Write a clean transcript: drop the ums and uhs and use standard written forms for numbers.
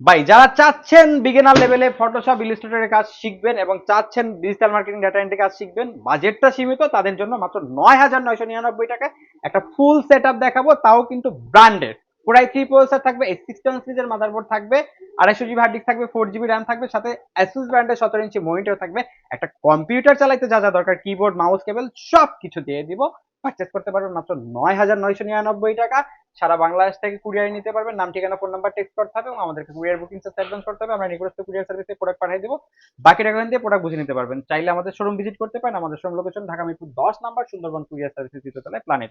ভাই যারা চাচ্ছেন বিগিনার লেভেলে ফটোশপ ইলাস্ট্রেটরের কাজ শিখবেন এবং চাচ্ছেন ডিজিটাল মার্কেটিং ডাটা এন্ট্রি কাজ শিখবেন, বাজেটটা সীমিত, তাদের জন্য মাত্র ৯,৯৯৯ টাকায় একটা ফুল সেট আপ দেখাবো, তাও কিন্তু ব্র্যান্ডেড। পুরাই 3 প্রসেসর থাকবে, A61 সিরিজের মাদারবোর্ড থাকবে, 250 GB হার্ড ডিস্ক থাকবে, 4 GB র্যাম থাকবে, সাথে Asus ব্র্যান্ডের 17 ইঞ্চি মনিটর থাকবে। একটা কম্পিউটার চালাইতে যা যা দরকার, কিবোর্ড মাউস কেবল সব কিছু দিয়ে দিব। পারচেস করতে পারবেন মাত্র ৯,৯৯৯ টাকা। সারা বাংলাদেশ থেকে কুরিয়ারে নিতে পারবেন। নাম, ঠিকানা, ফোন নাম্বার টেক্সট করতে হবে এবং আমাদেরকে কুরিয়ার বুকিং চার্জ অ্যাডভান্স করতে হবে। আমরা নিকটস্থ কুরিয়ার সার্ভিসে প্রোডাক্ট পাঠিয়ে দেবো। বাকি টাকা দিয়ে প্রোডাক্ট বুঝে নিতে পারবেন। চাইলে আমাদের শোরুম ভিজিট করতে পারেন। আমাদের showroom location Dhaka Mirpur 10 number, Sundarban courier সার্ভিসের 3য় তলায়, প্ল্যানেট।